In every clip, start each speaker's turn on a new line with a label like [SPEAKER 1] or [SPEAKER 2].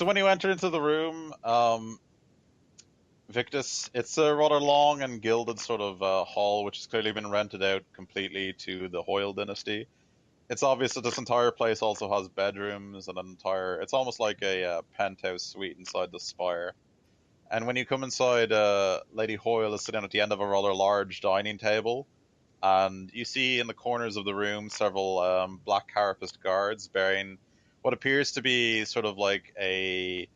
[SPEAKER 1] So when you enter into the room, Victus, it's a rather long and gilded sort of hall, which has clearly been rented out completely to the Hoyle dynasty. It's obvious that this entire place also has bedrooms and an entire. It's almost like a penthouse suite inside the spire. And when you come inside, Lady Hoyle is sitting at the end of a rather large dining table, and you see in the corners of the room several black carapaced guards bearing what appears to be sort of like a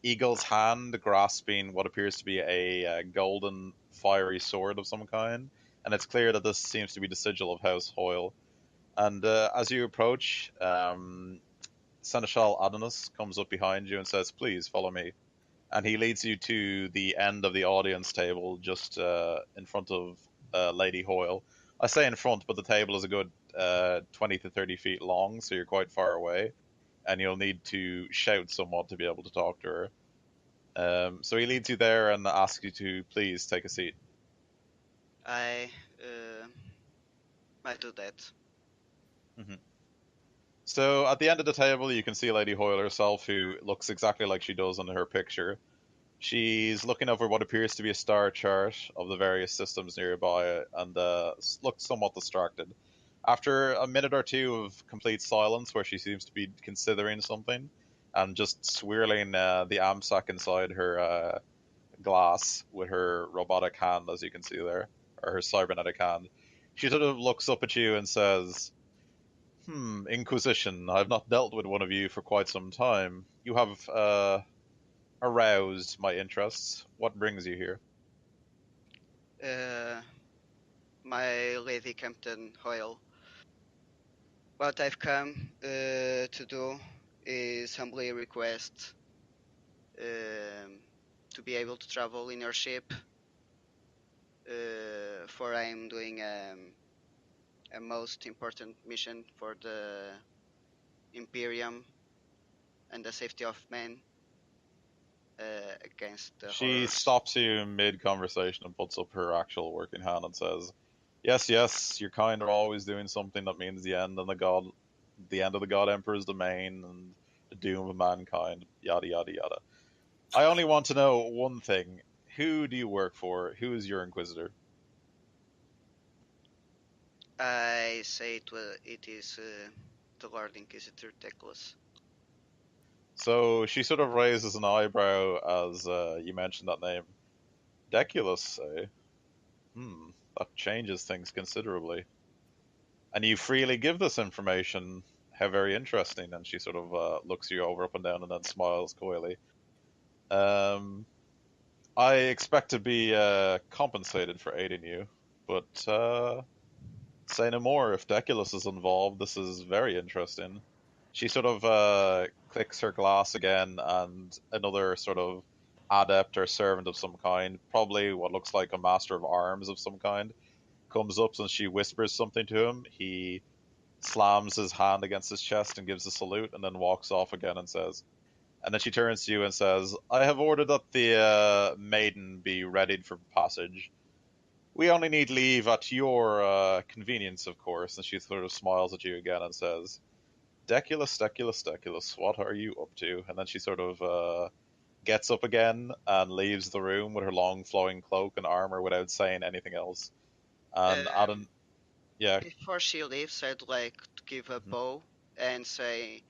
[SPEAKER 1] eagle's hand grasping what appears to be a golden fiery sword of some kind. And it's clear that this seems to be the sigil of House Hoyle. And as you approach, Seneschal Adonis comes up behind you and says, "Please follow me." And he leads you to the end of the audience table, just in front of Lady Hoyle. I say in front, but the table is a good 20 to 30 feet long, so you're quite far away, and you'll need to shout somewhat to be able to talk to her. So he leads you there and asks you to please take a seat.
[SPEAKER 2] I uh, I do that.
[SPEAKER 1] Mm-hmm. So at the end of the table, you can see Lady Hoyle herself, who looks exactly like she does in her picture. She's looking over what appears to be a star chart of the various systems nearby and looks somewhat distracted. After a minute or two of complete silence, where she seems to be considering something and just swirling the AMSAC inside her glass with her robotic hand, as you can see there, or her cybernetic hand, she sort of looks up at you and says, Inquisition, I've not dealt with one of you for quite some time. You have aroused my interests. What brings you here?
[SPEAKER 2] Uh, my Lady Captain Hoyle. What I've come to do is humbly request um, to be able to travel in your ship. For I'm doing a most important mission for the Imperium and the safety of men against the
[SPEAKER 1] She
[SPEAKER 2] horrors.
[SPEAKER 1] stops you mid conversation and puts up her actual working hand and says, "Yes, yes, your kind are always doing something that means the end of the God Emperor's domain and the doom of mankind. Yada yada yada. I only want to know one thing: who do you work for? Who is your Inquisitor?"
[SPEAKER 2] I say it is the Lord Inquisitor Teclis.
[SPEAKER 1] So she sort of raises an eyebrow as you mention that name. Deculus, eh? That changes things considerably. And you freely give this information. How very interesting. And she sort of looks you over up and down and then smiles coyly. Um, I expect to be compensated for aiding you, but say no more. If Deculus is involved, this is very interesting. She sort of clicks her glass again, and another sort of adept or servant of some kind, probably what looks like a master of arms of some kind, comes up and she whispers something to him. He slams his hand against his chest and gives a salute, and then walks off again and says, and then she turns to you and says, "I have ordered that the maiden be readied for passage. We only need leave at your convenience, of course." And she sort of smiles at you again and says, "Deculus, Deculus, Deculus, what are you up to?" And then she sort of gets up again and leaves the room with her long flowing cloak and armor without saying anything else. And
[SPEAKER 2] Um,
[SPEAKER 1] Adam, yeah.
[SPEAKER 2] Before she leaves, I'd like to give a
[SPEAKER 1] Mhm.
[SPEAKER 2] bow and say,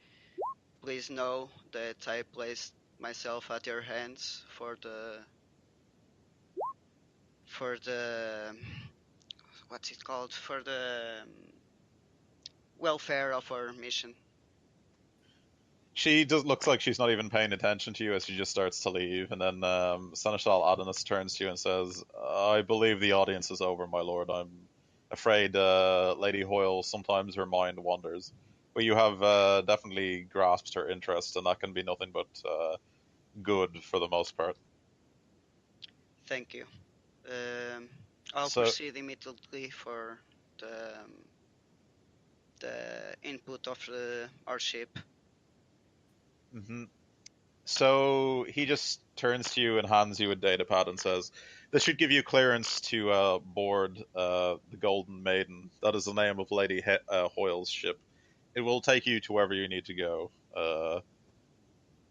[SPEAKER 2] please know that I placed myself at your hands for the what's it called, for the welfare of our mission.
[SPEAKER 1] She does looks like she's not even paying attention to you as she just starts to leave, and then Seneschal Adonis turns to you and says, "I believe the audience is over, my lord. I'm afraid Lady Hoyle sometimes her mind wanders, but you have definitely grasped her interest, and that can be nothing but good for the most part."
[SPEAKER 2] Thank you. Um, I'll
[SPEAKER 1] So,
[SPEAKER 2] proceed immediately for the input of our ship.
[SPEAKER 1] mhm. So he just turns to you and hands you a datapad and says, "This should give you clearance to board the Golden Maiden. That is the name of Lady Hoyle's ship. It will take you to wherever you need to go.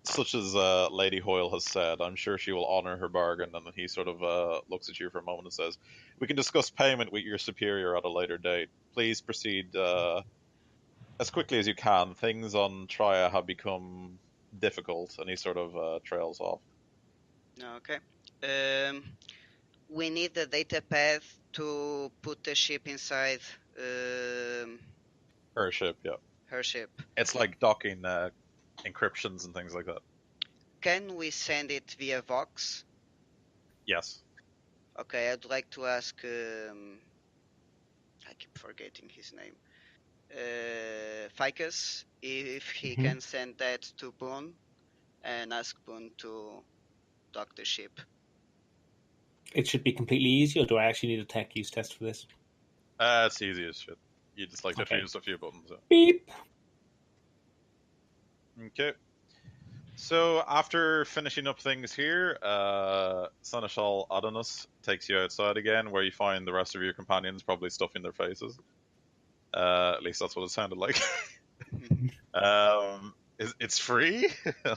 [SPEAKER 1] such as Lady Hoyle has said, I'm sure she will honor her bargain. And he sort of looks at you for a moment and says, "We can discuss payment with your superior at a later date. Please proceed as quickly as you can. Things on Trier have become difficult." And he sort of trails off.
[SPEAKER 2] Okay. Um, we need the data path to put the ship inside
[SPEAKER 1] Her ship, yeah.
[SPEAKER 2] her ship.
[SPEAKER 1] It's like docking encryptions and things like that.
[SPEAKER 2] Can we send it via Vox?
[SPEAKER 1] Yes.
[SPEAKER 2] Okay, I'd like to ask. I keep forgetting his name. Ficus, if he can send that to Boone and ask Boone to dock the ship.
[SPEAKER 3] It should be completely easy, or do I actually need a tech use test for this?
[SPEAKER 1] It's easy as shit. You just like
[SPEAKER 3] Okay.
[SPEAKER 1] just a few buttons. Yeah.
[SPEAKER 3] Beep.
[SPEAKER 1] Okay. So after finishing up things here, Seneschal Adonis takes you outside again, where you find the rest of your companions probably stuffing their faces. At least that's what it sounded like. It's free.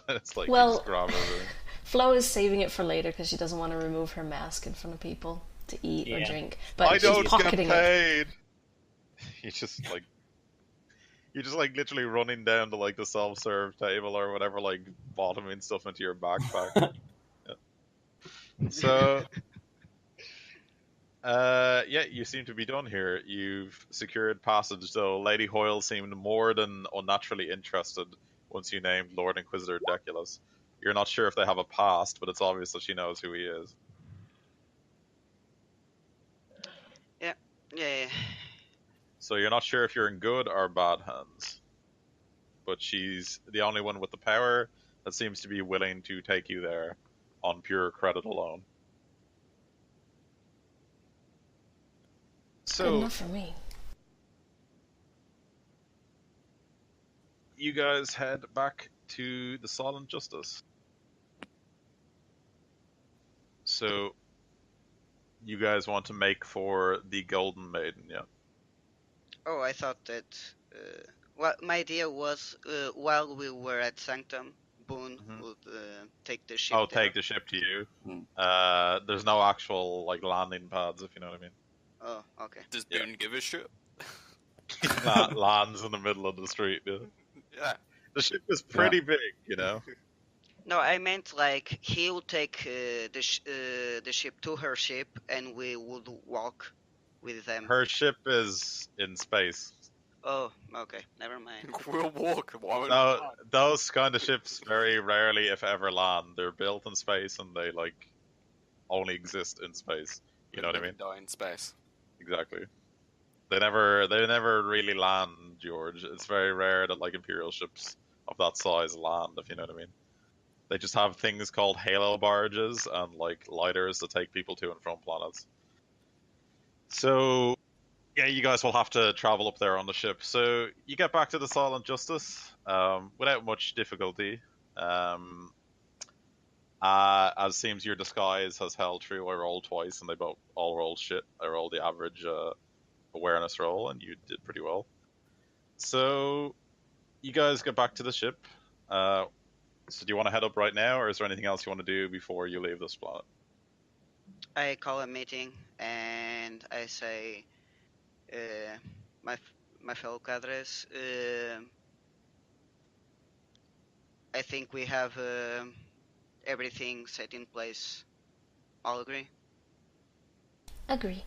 [SPEAKER 1] It's like
[SPEAKER 4] Well,
[SPEAKER 1] you just grab everything.
[SPEAKER 4] Flo is saving it for later because she doesn't want to remove her mask in front of people to eat or
[SPEAKER 3] Yeah.
[SPEAKER 4] drink. But
[SPEAKER 1] I
[SPEAKER 4] she's
[SPEAKER 1] don't get
[SPEAKER 4] pocketing it.
[SPEAKER 1] paid. You just like you're just like literally running down to like the self-serve table or whatever, like bottoming stuff into your backpack. Yeah. So, yeah, you seem to be done here. You've secured passage, though Lady Hoyle seemed more than unnaturally interested once you named Lord Inquisitor Deculus. You're not sure if they have a past, but it's obvious that she knows who he is.
[SPEAKER 2] Yeah.
[SPEAKER 1] So you're not sure if you're in good or bad hands. But she's the only one with the power that seems to be willing to take you there on pure credit alone.
[SPEAKER 4] Good
[SPEAKER 1] So
[SPEAKER 4] enough for me.
[SPEAKER 1] you guys head back to the Silent Justice. So you guys want to make for the Golden Maiden, yeah?
[SPEAKER 2] Oh, I thought that. Well, my idea was while we were at Sanctum, Boone would take the ship there.
[SPEAKER 1] Take the ship to you. There's no actual like landing pads, if you know what I mean.
[SPEAKER 2] Oh, okay.
[SPEAKER 5] Does Boone give a shit?
[SPEAKER 1] That lands in the middle of the street. Yeah.
[SPEAKER 5] Yeah.
[SPEAKER 1] The ship is pretty big, you know.
[SPEAKER 2] No, I meant like he'll take the ship to her ship, and we would walk with them.
[SPEAKER 1] Her ship is in space.
[SPEAKER 2] Oh, okay, never mind.
[SPEAKER 5] We'll walk.
[SPEAKER 1] No, those kind of ships very rarely, if ever, land. They're built in space, and they like only exist in space. You know what I mean?
[SPEAKER 5] Die in space.
[SPEAKER 1] Exactly. They never really land, George. It's very rare that like Imperial ships of that size land, if you know what I mean. They just have things called halo barges and like lighters that take people to and from planets. So yeah, you guys will have to travel up there on the ship. So you get back to the Silent Justice without much difficulty. As seems your disguise has held true. I rolled twice and they both all rolled shit. I rolled the average awareness roll and you did pretty well. So you guys get back to the ship. So do you want to head up right now, or is there anything else you want to do before you leave this planet?
[SPEAKER 2] I call a meeting and I say, my fellow cadres, I think we have everything set in place. All agree?
[SPEAKER 4] Agree.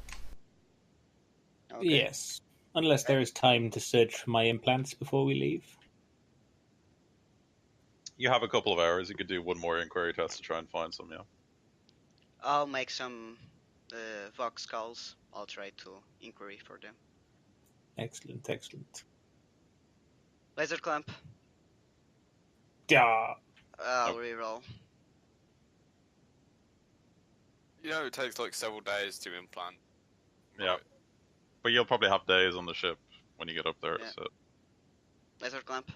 [SPEAKER 2] Okay.
[SPEAKER 3] Yes. Unless there is time to search for my implants before we leave.
[SPEAKER 1] You have a couple of hours. You could do one more inquiry test to try and find some, yeah.
[SPEAKER 2] I'll make some Vox calls. I'll try to inquiry for them.
[SPEAKER 3] Excellent, excellent.
[SPEAKER 2] Laser clamp.
[SPEAKER 3] Yeah.
[SPEAKER 2] I'll reroll.
[SPEAKER 5] You know, it takes like several days to implant.
[SPEAKER 1] Yeah. But you'll probably have days on the ship when you get up there,
[SPEAKER 2] Yeah.
[SPEAKER 1] so...
[SPEAKER 2] Laser clamp.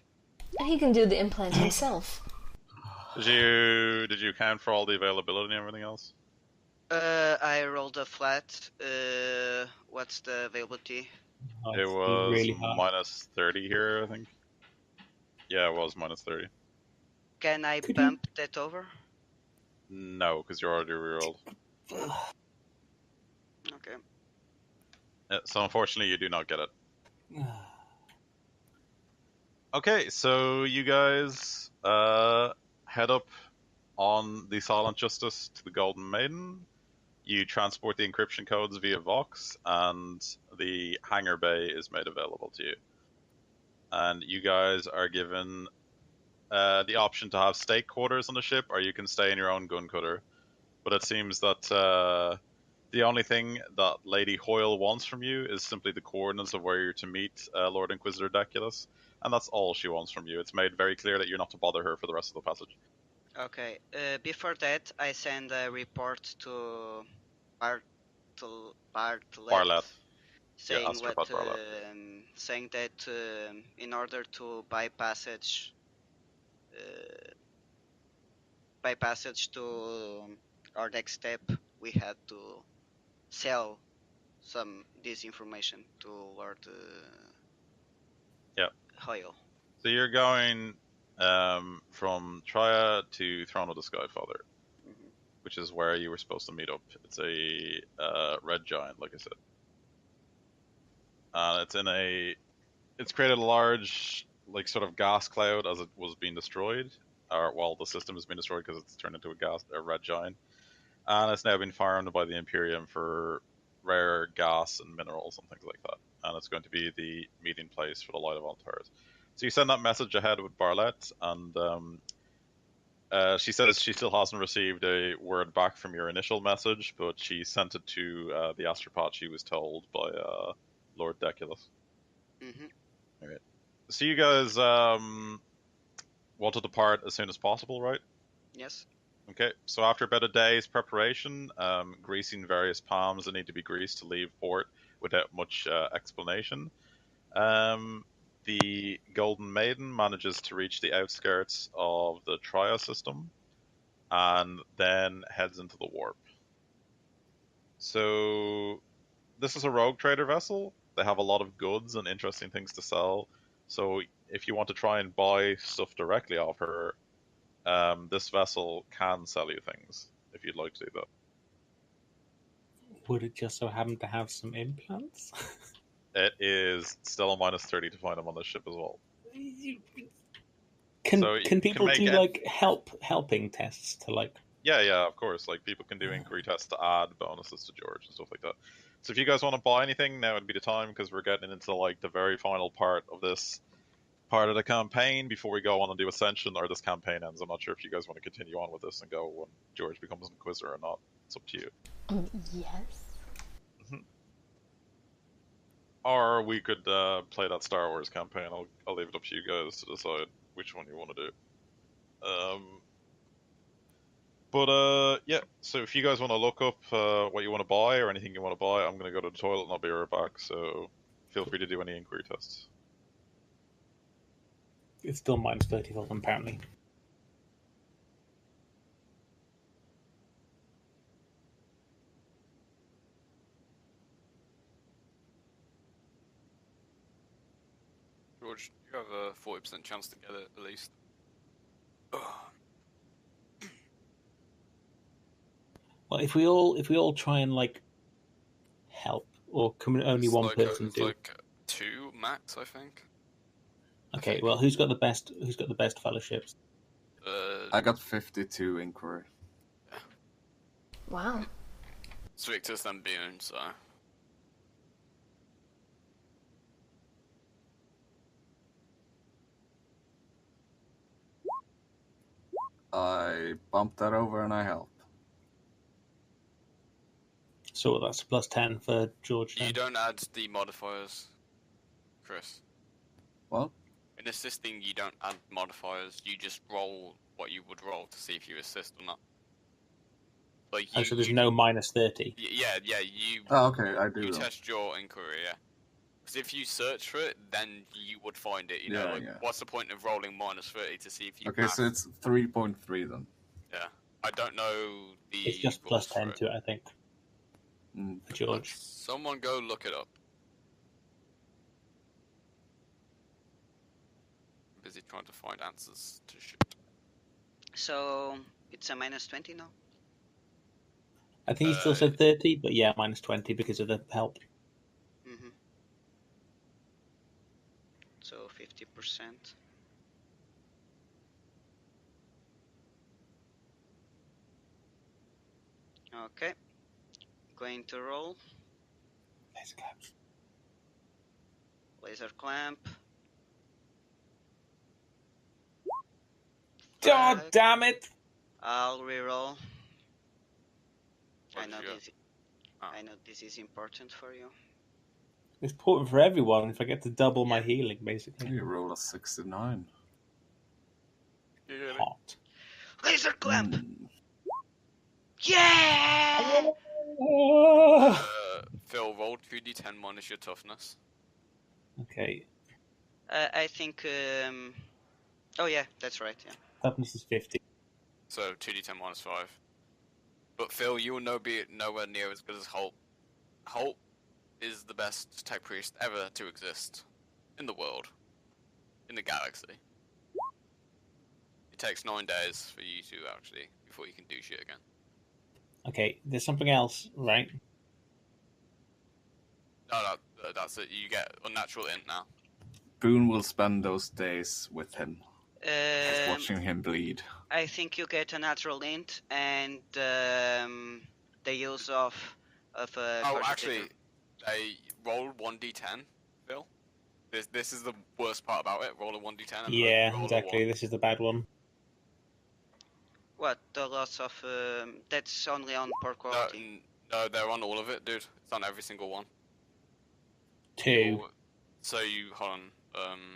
[SPEAKER 4] He can do the implant himself.
[SPEAKER 1] Did you account for all the availability and everything else?
[SPEAKER 2] I rolled a flat. What's the availability?
[SPEAKER 1] It was
[SPEAKER 3] really hard.
[SPEAKER 1] minus 30 here, I think. Yeah, it was minus 30.
[SPEAKER 2] Can I
[SPEAKER 3] Could
[SPEAKER 2] bump that over?
[SPEAKER 1] No, because you're already rerolled.
[SPEAKER 2] Okay.
[SPEAKER 1] So unfortunately, you do not get it. Okay, so you guys head up on the Silent Justice to the Golden Maiden. You transport the encryption codes via Vox, and the hangar bay is made available to you. And you guys are given the option to have state quarters on the ship, or you can stay in your own gun cutter. But it seems that the only thing that Lady Hoyle wants from you is simply the coordinates of where you're to meet Lord Inquisitor Deculus, and that's all she wants from you. It's made very clear that you're not to bother her for the rest of the passage.
[SPEAKER 2] Okay. Before that, I send a report to Bartlett,
[SPEAKER 1] Barlet. Yeah,
[SPEAKER 2] saying
[SPEAKER 1] Astropath Barlet.
[SPEAKER 2] saying that in order to buy passage to our next step, we had to sell some this information to Lord
[SPEAKER 1] Yeah.
[SPEAKER 2] Hoyle.
[SPEAKER 1] So you're going from Triad to Throne of the Skyfather,
[SPEAKER 2] Mhm.
[SPEAKER 1] which is where you were supposed to meet up. It's a red giant, like I said. It's created a large, like, sort of gas cloud as it was being destroyed, or while the system has been destroyed because it's turned into a red giant, and it's now been farmed by the Imperium for rare gas and minerals and things like that. And it's going to be the meeting place for the Light of Altars. So you send that message ahead with Barlett, and she says she still hasn't received a word back from your initial message, but she sent it to the astropath she was told by Lord Deculus.
[SPEAKER 2] Mhm.
[SPEAKER 1] All right. So you guys want to depart as soon as possible, right?
[SPEAKER 2] Yes.
[SPEAKER 1] Okay, so after about a day's preparation, greasing various palms that need to be greased to leave port without much explanation, the Golden Maiden manages to reach the outskirts of the Tria system and then heads into the warp. So this is a rogue trader vessel. They have a lot of goods and interesting things to sell. So if you want to try and buy stuff directly off her, this vessel can sell you things if you'd like to do that.
[SPEAKER 3] Would it just so happen to have some implants?
[SPEAKER 1] It is still a -30 to find them on this ship as well.
[SPEAKER 3] Can
[SPEAKER 1] So you
[SPEAKER 3] can
[SPEAKER 1] can
[SPEAKER 3] people
[SPEAKER 1] make
[SPEAKER 3] do
[SPEAKER 1] it-
[SPEAKER 3] like helping tests to like?
[SPEAKER 1] Yeah, of course. Like, people can do inquiry tests to add bonuses to George and stuff like that. So if you guys want to buy anything, now would be the time, because we're getting into like the very final part of this part of the campaign before we go on and do Ascension, or this campaign ends. I'm not sure if you guys want to continue on with this and go when George becomes an Inquisitor or not. It's up to you.
[SPEAKER 4] Yes.
[SPEAKER 1] Or we could play that Star Wars campaign. I'll leave it up to you guys to decide which one you want to do. Yeah. So if you guys want to look up what you want to buy or anything you want to buy, I'm gonna go to the toilet and I'll be right back. So feel free to do any inquiry tests.
[SPEAKER 3] It's still -30 for them, apparently.
[SPEAKER 5] George, you have a 40% chance to get it at least.
[SPEAKER 3] Well, if we all try and like help, or can only one person
[SPEAKER 5] it's
[SPEAKER 3] do?
[SPEAKER 5] like 2 max, I think.
[SPEAKER 3] Okay, well, who's got the best fellowships?
[SPEAKER 6] I got 52 inquiry.
[SPEAKER 4] Wow.
[SPEAKER 5] Strictus than Bune, so.
[SPEAKER 6] I bumped that over and I help.
[SPEAKER 3] So that's a +10 for George.
[SPEAKER 5] You
[SPEAKER 3] Then.
[SPEAKER 5] don't add the modifiers, Chris.
[SPEAKER 6] What?
[SPEAKER 5] In assisting, you don't add modifiers. You just roll what you would roll to see if you assist or not. Like
[SPEAKER 3] Oh, so there's no -30.
[SPEAKER 5] Yeah. You.
[SPEAKER 6] Oh, okay, I do.
[SPEAKER 5] You
[SPEAKER 6] though.
[SPEAKER 5] test your inquiry, yeah. Because if you search for it, then you would find it. You know,
[SPEAKER 6] Yeah,
[SPEAKER 5] like,
[SPEAKER 6] yeah.
[SPEAKER 5] what's the point of rolling -30 to see if you?
[SPEAKER 6] Okay,
[SPEAKER 5] pass?
[SPEAKER 6] so it's 3.3 then.
[SPEAKER 5] Yeah, I don't know the.
[SPEAKER 3] It's just
[SPEAKER 5] rules
[SPEAKER 3] +10
[SPEAKER 5] for it.
[SPEAKER 3] to it, I think. For George.
[SPEAKER 5] Someone go look it up. I'm busy trying to find answers to shit.
[SPEAKER 2] So it's a minus 20 now.
[SPEAKER 3] I think he still said 30, but yeah, minus 20 because of the help.
[SPEAKER 2] Mm-hmm. So 50%. Okay. Going to roll. Laser clamp.
[SPEAKER 3] God
[SPEAKER 2] Fuck.
[SPEAKER 3] damn it!
[SPEAKER 2] I'll reroll.
[SPEAKER 5] What
[SPEAKER 2] I
[SPEAKER 5] did
[SPEAKER 2] know
[SPEAKER 5] you get?
[SPEAKER 2] this.
[SPEAKER 5] Oh.
[SPEAKER 2] I know this is important for you.
[SPEAKER 3] It's important for everyone if I get to double my
[SPEAKER 2] Yeah.
[SPEAKER 3] healing, basically.
[SPEAKER 6] You roll a 69.
[SPEAKER 5] You get it?
[SPEAKER 3] Hot.
[SPEAKER 2] Laser clamp.
[SPEAKER 6] Mm.
[SPEAKER 2] Yeah.
[SPEAKER 5] Phil, roll 2d10 minus your toughness.
[SPEAKER 3] Okay,
[SPEAKER 2] I think. Oh yeah, that's right. Yeah.
[SPEAKER 3] toughness is 50.
[SPEAKER 5] So 2d10 minus 5. But Phil, you will be nowhere near as good as Holt. Holt is the best tech priest ever to exist in the world, in the galaxy. It takes 9 days for you to actually, before you can do shit again.
[SPEAKER 3] Okay, there's something else, right?
[SPEAKER 5] No, that's it. You get unnatural int now.
[SPEAKER 6] Boone will spend those days with him, just
[SPEAKER 2] Um,
[SPEAKER 6] watching him bleed.
[SPEAKER 2] I think you get a natural int and the use of a
[SPEAKER 5] Oh,
[SPEAKER 2] cogitator.
[SPEAKER 5] actually, they roll 1d10, Phil. This is the worst part about it. Roll a 1d10 and
[SPEAKER 3] Yeah,
[SPEAKER 5] roll
[SPEAKER 3] exactly.
[SPEAKER 5] a 1.
[SPEAKER 3] This is the bad one.
[SPEAKER 2] What the loss of? That's only on per quality.
[SPEAKER 5] No, they're on all of it, dude. It's on every single one.
[SPEAKER 3] 2.
[SPEAKER 5] So you hold on.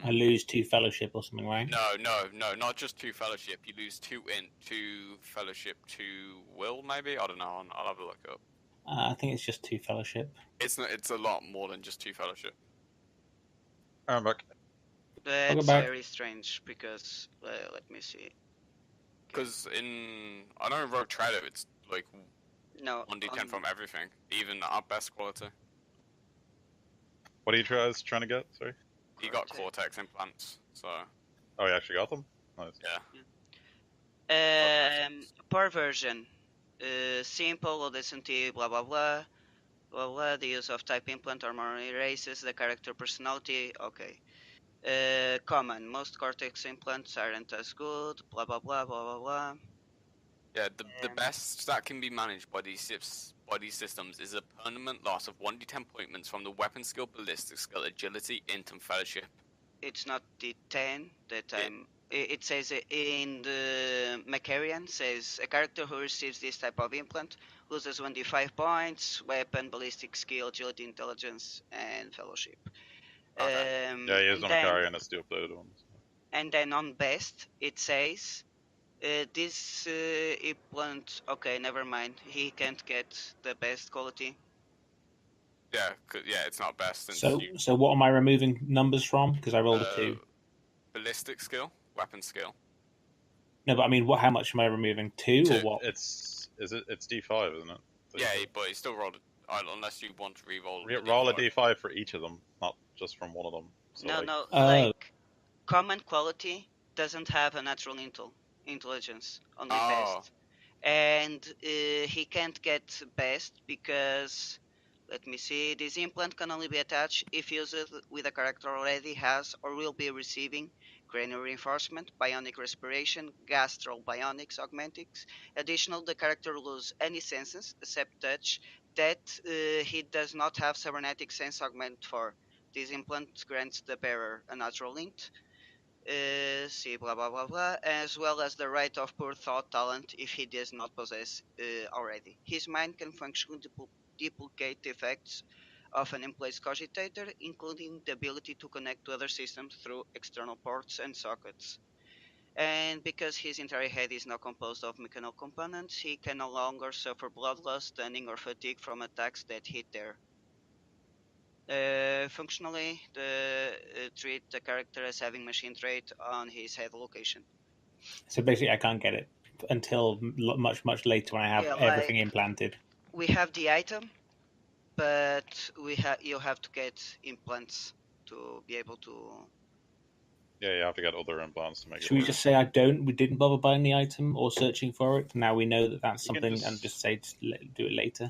[SPEAKER 3] I lose 2 fellowship or something, right?
[SPEAKER 5] No, not just 2 fellowship. You lose 2 int, 2 fellowship, 2 will, maybe. I don't know. I'll have a look up.
[SPEAKER 3] I think it's just 2 fellowship.
[SPEAKER 5] It's a lot more than just 2 fellowship.
[SPEAKER 1] I'm back.
[SPEAKER 2] That's
[SPEAKER 3] back.
[SPEAKER 2] very strange because let me see.
[SPEAKER 5] Because I know in Rogue Trader it's like
[SPEAKER 2] No.
[SPEAKER 5] 1d10 from everything, even at best quality.
[SPEAKER 1] What are you guys trying to get? Sorry.
[SPEAKER 5] You got Cortex implants, so
[SPEAKER 1] Oh, you actually got them? Nice.
[SPEAKER 5] yeah.
[SPEAKER 2] Per version, simple, low density, blah blah blah, blah blah. The use of type implant or more erases the character personality. Okay. Common. Most cortex implants aren't as good. Blah blah blah blah blah blah.
[SPEAKER 5] Yeah, the best that can be managed by these systems is a permanent loss of 1d10 points from the weapon skill, ballistic skill, agility, int, and fellowship.
[SPEAKER 2] It's not the 10 that I'm. It says in the Macarian says a character who receives this type of implant loses 1d5 points, weapon, ballistic skill, agility, intelligence, and fellowship.
[SPEAKER 5] Okay.
[SPEAKER 1] Yeah, he is on a carry and it's the updated ones.
[SPEAKER 2] And then on best it says this implant. Okay, never mind. He can't get the best quality.
[SPEAKER 5] Yeah, it's not best since
[SPEAKER 3] So what am I removing numbers from? Because I rolled a 2.
[SPEAKER 5] ballistic skill, weapon skill.
[SPEAKER 3] No, but I mean, how much am I removing? 2 or what?
[SPEAKER 1] It's D5, isn't it? So
[SPEAKER 5] Yeah, but you still rolled it, unless you want to re-roll.
[SPEAKER 1] roll a D5 for each of them, not just from one of them. So
[SPEAKER 2] No,
[SPEAKER 3] Oh.
[SPEAKER 2] like common quality doesn't have a natural intelligence, only best. And he can't get best because, let me see, this implant can only be attached if used with a character already has or will be receiving cranial reinforcement, bionic respiration, gastral bionics, augmentics. Additional, the character loses any senses except touch that he does not have cybernetic sense augment for. This implant grants the bearer a natural int, see blah blah blah blah, as well as the right of pure thought talent if he does not possess already. His mind can functionally duplicate the effects of an in-place cogitator, including the ability to connect to other systems through external ports and sockets. And because his entire head is now composed of mechanical components, he can no longer suffer bloodlust, stunning, or fatigue from attacks that hit there. Functionally, treat the character as having machine trait on his head location.
[SPEAKER 3] So basically, I can't get it until much later when I have everything implanted.
[SPEAKER 2] We have the item, but you have to get implants to be able to
[SPEAKER 1] Yeah, you have to get other implants to make
[SPEAKER 3] Should
[SPEAKER 1] it
[SPEAKER 3] we
[SPEAKER 1] work.
[SPEAKER 3] just say we didn't bother buying the item or searching for it? Now we know that that's
[SPEAKER 1] You can
[SPEAKER 3] something,
[SPEAKER 1] just-
[SPEAKER 3] and just say do it later.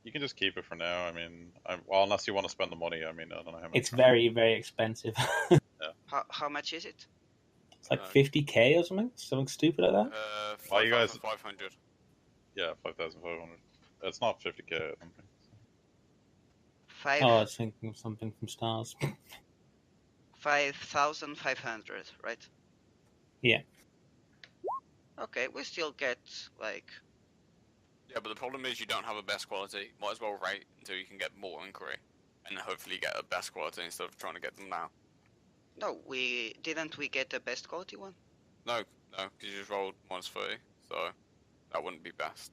[SPEAKER 1] You can just keep it for now. I mean, well, unless you want to spend the money. I mean, I don't know how much.
[SPEAKER 3] It's very, very expensive.
[SPEAKER 2] How much is it?
[SPEAKER 3] It's like 50k or something stupid like that.
[SPEAKER 1] Why you guys-
[SPEAKER 5] 5,500.
[SPEAKER 1] Yeah, 5,500. It's not 50k. I don't think.
[SPEAKER 2] Five
[SPEAKER 3] Oh, I was thinking of something from Stars.
[SPEAKER 2] 5,500, right?
[SPEAKER 3] Yeah.
[SPEAKER 2] Okay, we still get like.
[SPEAKER 5] Yeah, but the problem is you don't have a best quality. Might as well wait until you can get more inquiry, and hopefully get a best quality instead of trying to get them now.
[SPEAKER 2] No, we didn't. We get the best quality one.
[SPEAKER 5] No, because you just rolled -30, so that wouldn't be best.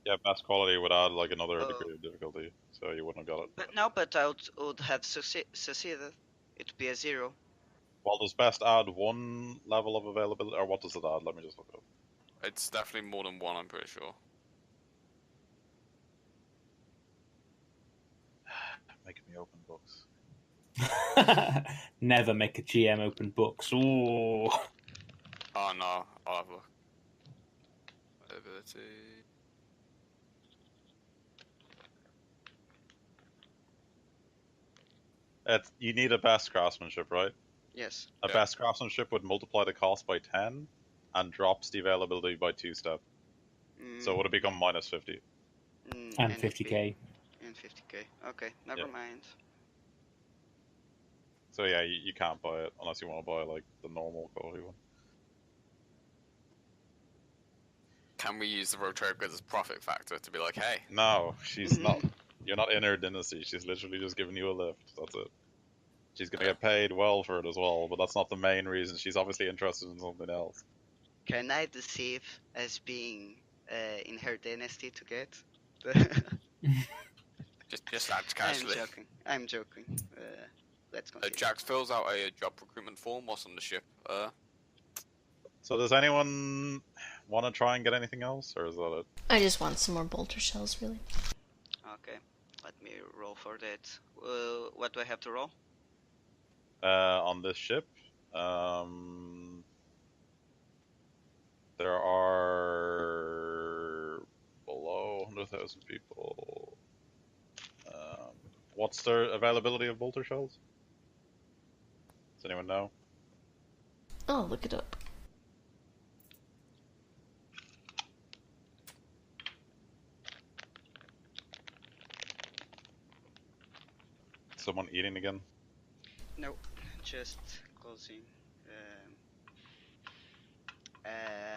[SPEAKER 1] Yeah, best quality would add like another
[SPEAKER 2] Oh.
[SPEAKER 1] degree of difficulty, so you wouldn't have got it.
[SPEAKER 2] But I would have succeeded. It'd be a 0.
[SPEAKER 1] Well, does best add one level of availability, or what does it add? Let me just look it up.
[SPEAKER 5] It's definitely more than one, I'm pretty sure.
[SPEAKER 1] Making me open books.
[SPEAKER 3] Never make a GM open books. Ooh.
[SPEAKER 5] Oh no, I'll have a look. Ability.
[SPEAKER 1] You need a best craftsmanship, right?
[SPEAKER 2] Yes.
[SPEAKER 1] A
[SPEAKER 5] Yeah.
[SPEAKER 1] best craftsmanship would multiply the cost by 10 and drops the availability by 2 step. So it would have become -50.
[SPEAKER 3] And
[SPEAKER 2] it'd
[SPEAKER 3] 50k.
[SPEAKER 2] be- And 50k. Okay, never
[SPEAKER 1] Yeah.
[SPEAKER 2] mind.
[SPEAKER 1] So yeah, you can't buy it unless you want to buy like the normal quality one.
[SPEAKER 5] Can we use the Rotogra's profit factor to be like, hey,
[SPEAKER 1] No, she's not. You're not in her dynasty. She's literally just giving you a lift. That's it. She's gonna get paid well for it as well, but that's not the main reason. She's obviously interested in something else.
[SPEAKER 2] Can I deceive as being in her dynasty to get?
[SPEAKER 5] just act casually.
[SPEAKER 2] I'm joking. Let's continue.
[SPEAKER 5] Jax fills out a job recruitment form whilst on the ship.
[SPEAKER 1] So does anyone want to try and get anything else, or is that it?
[SPEAKER 4] I just want some more bolter shells, really.
[SPEAKER 2] Okay, let me roll for that. What do I have to roll?
[SPEAKER 1] On this ship, there are below 100,000 people. What's their availability of bolter shells? Does anyone know?
[SPEAKER 4] Oh, look it up.
[SPEAKER 1] Someone eating again?
[SPEAKER 2] No, just closing.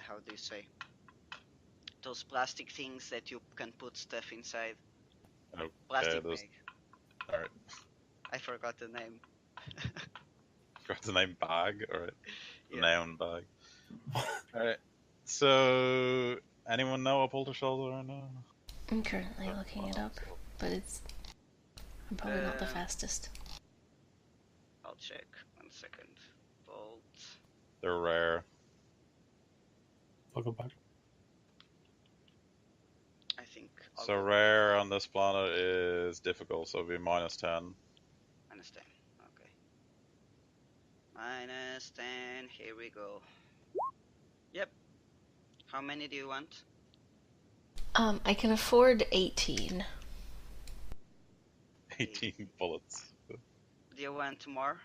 [SPEAKER 2] How do you say? Those plastic things that you can put stuff inside.
[SPEAKER 1] Okay,
[SPEAKER 2] Plastic
[SPEAKER 1] there's-
[SPEAKER 2] bag.
[SPEAKER 1] Alright.
[SPEAKER 2] I forgot the name.
[SPEAKER 1] Forgot the name bag? Alright. The
[SPEAKER 2] Yeah.
[SPEAKER 1] noun bag. Alright. So, anyone know what bolter shells are now?
[SPEAKER 4] I'm currently looking it up, but I'm probably not the fastest.
[SPEAKER 2] I'll check. 1 second. Bolt.
[SPEAKER 1] They're rare.
[SPEAKER 3] Welcome back.
[SPEAKER 2] I think.
[SPEAKER 1] So rare on this planet is difficult, so it'll be -10.
[SPEAKER 2] Understand. Okay. -10. Here we go. Yep. How many do you want?
[SPEAKER 4] I can afford 18.
[SPEAKER 1] 18 bullets.
[SPEAKER 2] Do you want more?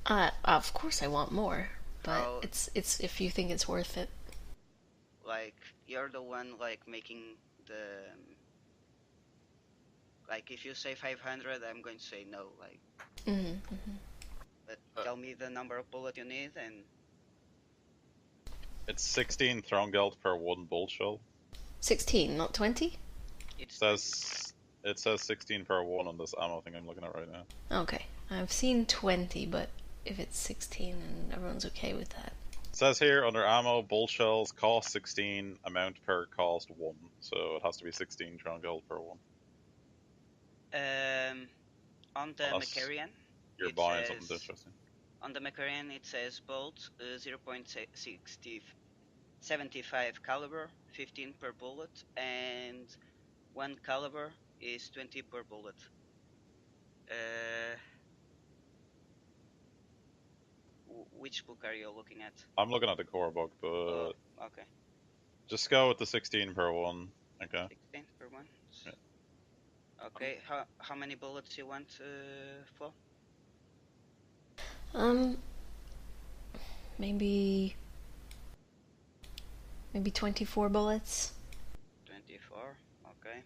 [SPEAKER 4] Of course I want more, but
[SPEAKER 2] Oh.
[SPEAKER 4] it's if you think it's worth it.
[SPEAKER 2] Like, you're the one, like, making the... Like, if you say 500, I'm going to say no, like... But tell me the number of bullets you need, and...
[SPEAKER 1] It's 16 throne geld per 1 bolt shell.
[SPEAKER 4] 16, not 20?
[SPEAKER 1] It says 16 per 1 on this ammo thing I'm looking at right now.
[SPEAKER 4] Okay, I've seen 20, but if it's 16 and everyone's okay with that.
[SPEAKER 1] It says here under ammo, bolt shells cost 16, amount per cost 1. So it has to be 16 throne geld per 1.
[SPEAKER 2] On the
[SPEAKER 1] Unless
[SPEAKER 2] Macarian,
[SPEAKER 1] You're buying something interesting.
[SPEAKER 2] on the Macarian it says bolt 0.75 caliber, 15 per bullet, and 1 caliber is 20 per bullet. which book are you looking at?
[SPEAKER 1] I'm looking at the core book, but
[SPEAKER 2] Oh, okay.
[SPEAKER 1] just go with the 16 per one. Okay.
[SPEAKER 2] 16 per one.
[SPEAKER 1] Yeah.
[SPEAKER 2] Okay. How many bullets you want, Flo?
[SPEAKER 4] Maybe 24 bullets.
[SPEAKER 2] 24. Okay.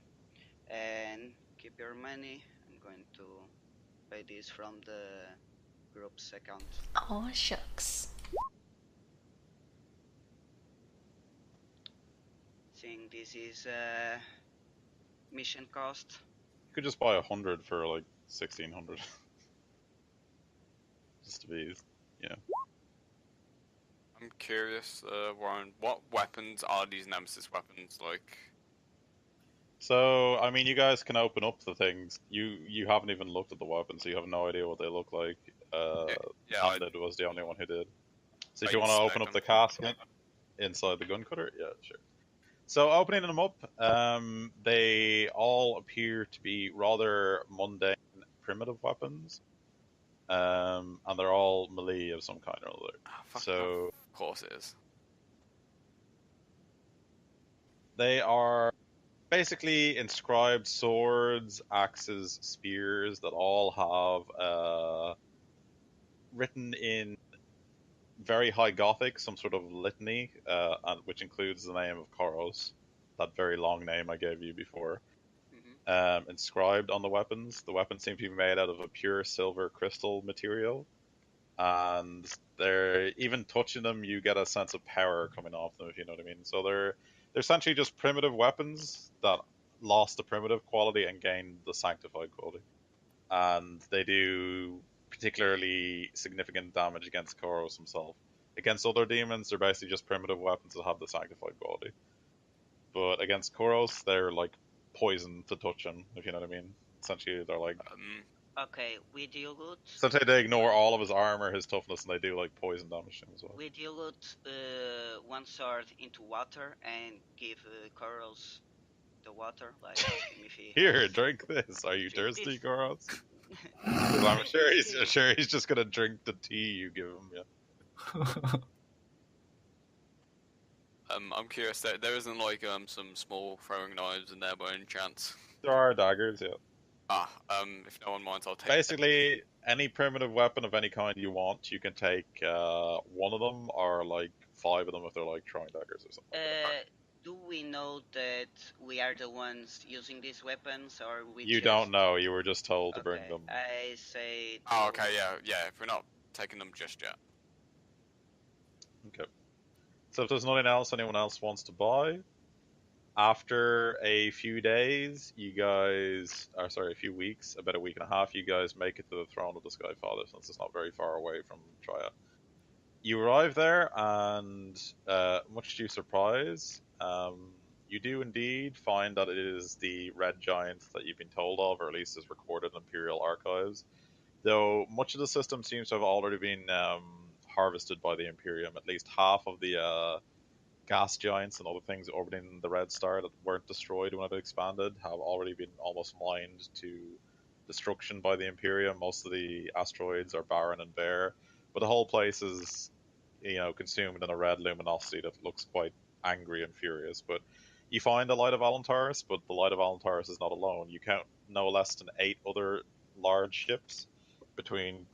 [SPEAKER 2] And keep your money. I'm going to pay this from the group's account.
[SPEAKER 4] Oh, shucks.
[SPEAKER 2] Seeing this is mission cost.
[SPEAKER 1] You could just buy 100 for like 1600. Just to be, yeah.
[SPEAKER 5] I'm curious, Warren, what weapons are these Nemesis weapons like?
[SPEAKER 1] So, I mean, you guys can open up the things. You haven't even looked at the weapons, so you have no idea what they look like.
[SPEAKER 5] Yeah,
[SPEAKER 1] Handed was the only one who did. So if
[SPEAKER 5] I
[SPEAKER 1] you want to
[SPEAKER 5] inspect
[SPEAKER 1] open up
[SPEAKER 5] them.
[SPEAKER 1] the casket inside the gun cutter, yeah, sure. So opening them up, they all appear to be rather mundane, primitive weapons, and they're all melee of some kind or other. So
[SPEAKER 5] Of course it is.
[SPEAKER 1] they are basically inscribed swords, axes, spears that all have written in very high Gothic some sort of litany, which includes the name of Koros, that very long name I gave you before. Inscribed on the weapons. The weapons seem to be made out of a pure silver crystal material, and they're even touching them, you get a sense of power coming off them, if you know what I mean. So they're essentially just primitive weapons that lost the primitive quality and gained the sanctified quality, and they do particularly significant damage against Koros himself. Against other demons, they're basically just primitive weapons that have the sanctified quality. But against Koros, they're like poison to touch him, if you know what I mean. Essentially, they're like.
[SPEAKER 2] Okay, with your loot.
[SPEAKER 1] Essentially, they ignore all of his armor, his toughness, and they do like poison damage to him as well.
[SPEAKER 2] With your loot, one sword into water and give Corals the water. Like, ask him if he
[SPEAKER 1] Here,
[SPEAKER 2] has.
[SPEAKER 1] drink this. Are you
[SPEAKER 2] Drink
[SPEAKER 1] thirsty,
[SPEAKER 2] this.
[SPEAKER 1] Koros? Because I'm sure he's just gonna drink the tea you give him. Yeah.
[SPEAKER 5] I'm curious. There isn't like some small throwing knives in there by any chance.
[SPEAKER 1] There are daggers, yeah.
[SPEAKER 5] If no one minds, I'll take.
[SPEAKER 1] Basically, any primitive weapon of any kind you want, you can take one of them or like 5 of them if they're like throwing daggers or something.
[SPEAKER 2] Do we know that we are the ones using these weapons, or we
[SPEAKER 1] You
[SPEAKER 2] just...
[SPEAKER 1] don't know. You were just told to bring
[SPEAKER 2] Okay,
[SPEAKER 1] them.
[SPEAKER 2] I say.
[SPEAKER 5] Oh, okay, yeah. If we're not taking them just yet.
[SPEAKER 1] Okay. So if there's nothing else anyone else wants to buy, after a few days, you guys, or sorry, a few weeks, about a week and a half, you guys make it to the throne of the Skyfather, since it's not very far away from Troia. You arrive there, and much to your surprise, you do indeed find that it is the Red Giant that you've been told of, or at least is recorded in Imperial archives. Though much of the system seems to have already been harvested by the Imperium. At least half of the gas giants and other things orbiting the Red Star that weren't destroyed when it expanded have already been almost mined to destruction by the Imperium. Most of the asteroids are barren and bare, but the whole place is, consumed in a red luminosity that looks quite angry and furious. But you find the Light of Alantaris, but the Light of Alantaris is not alone. You count no less than 8 other large ships, between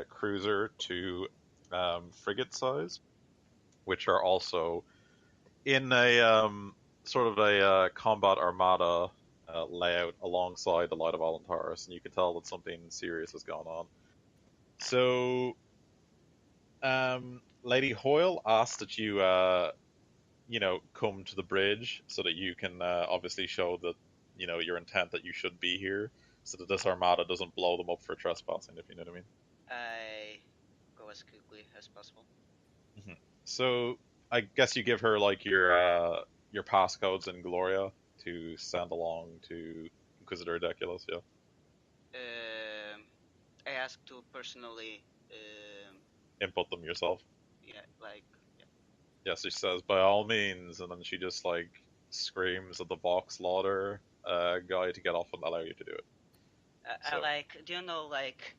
[SPEAKER 1] cruiser to frigate size, which are also in a sort of a combat armada layout alongside the Light of Alantaris, and you can tell that something serious has gone on. So, Lady Hoyle asked that you, come to the bridge so that you can obviously show that, your intent that you should be here, so that this armada doesn't blow them up for trespassing, if you know what I mean.
[SPEAKER 2] I go as quickly as possible.
[SPEAKER 1] Mm-hmm. So, I guess you give her like your passcodes in Gloria to send along to Inquisitor Deculus, yeah.
[SPEAKER 2] I ask to personally.
[SPEAKER 1] Input them yourself.
[SPEAKER 2] Yeah, like. Yeah.
[SPEAKER 1] Yes, she says by all means, and then she just like screams at the box lauder guy to get off and allow you to do it.
[SPEAKER 2] I like. Do you know like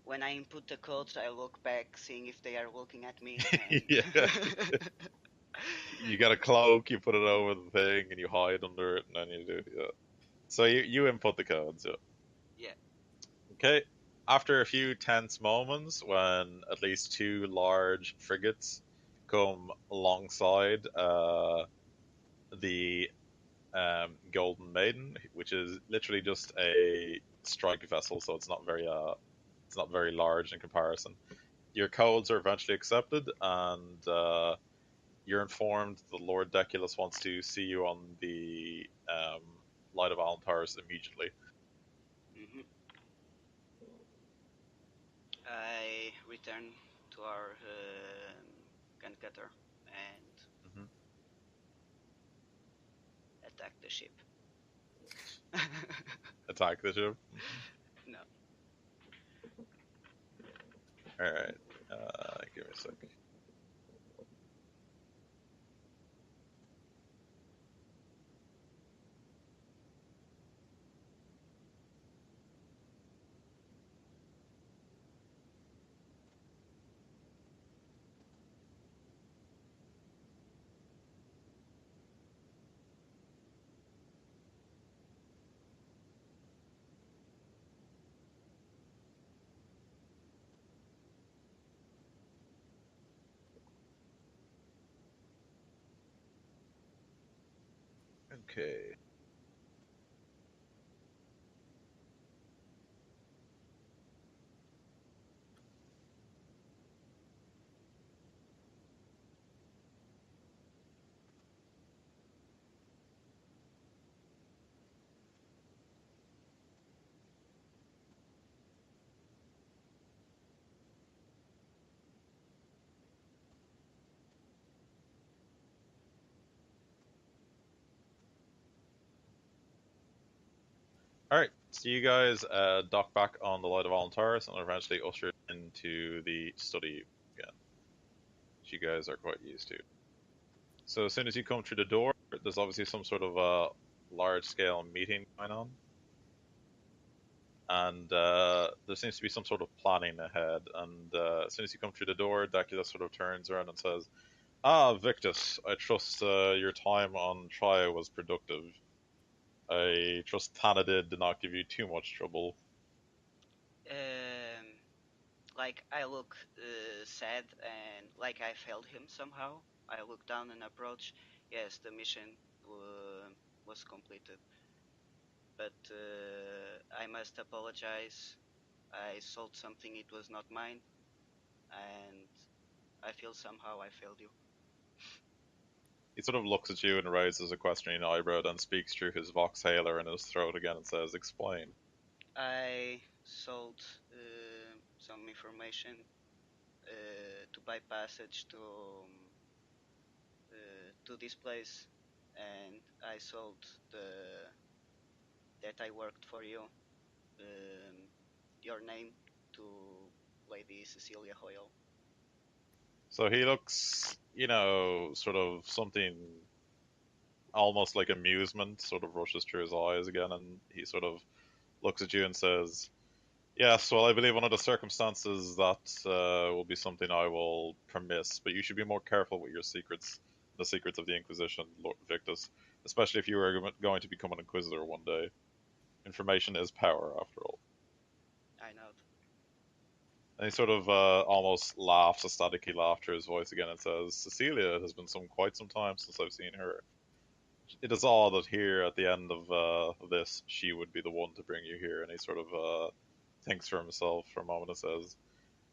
[SPEAKER 2] when I input the codes, I look back, seeing if they are looking at me. And
[SPEAKER 1] Yeah. You got a cloak, you put it over the thing, and you hide under it, and then you do. Yeah. So you input the codes. Yeah.
[SPEAKER 2] Yeah.
[SPEAKER 1] Okay. After a few tense moments, when at least two large frigates come alongside the Golden Maiden, which is literally just a strike vessel, so it's not very large in comparison. Your codes are eventually accepted, and you're informed that Lord Deculus wants to see you on the Light of Alantaris immediately.
[SPEAKER 2] hmm I return to our gun cutter and
[SPEAKER 1] Mhm.
[SPEAKER 2] attack the ship.
[SPEAKER 1] Attack the ship.
[SPEAKER 2] No.
[SPEAKER 1] All right. Give me a sec. Okay. All right. So you guys dock back on the Light of Alantaris and are eventually ushered into the study again, which you guys are quite used to. So as soon as you come through the door, there's obviously some sort of large-scale meeting going on, and there seems to be some sort of planning ahead. And as soon as you come through the door, Deculus sort of turns around and says, "Ah, Victus, I trust your time on trial was productive. I trust Thanadid did not give you too much trouble."
[SPEAKER 2] Um, like I look sad and like I failed him somehow. I look down and approach. Yes, the mission was completed, but I must apologize. I sold something it was not mine, and I feel somehow I failed you.
[SPEAKER 1] He sort of looks at you and raises a questioning eyebrow, then speaks through his voxhaler in his throat again and says, "Explain."
[SPEAKER 2] I sold some information to buy passage to this place, and I sold the that I worked for you, um, your name to Lady Cecilia Hoyle.
[SPEAKER 1] So he looks, sort of something almost like amusement sort of rushes through his eyes again, and he sort of looks at you and says, "Yes, well, I believe under the circumstances that will be something I will permiss, but you should be more careful with your secrets, the secrets of the Inquisition, Lord Victus, especially if you are going to become an Inquisitor one day. Information is power, after all."
[SPEAKER 2] I know.
[SPEAKER 1] And he sort of almost laughs, a staticky laugh through his voice again, and says, "Cecilia, it has been quite some time since I've seen her. It is odd that here at the end of this, she would be the one to bring you here." And he sort of thinks for himself for a moment and says,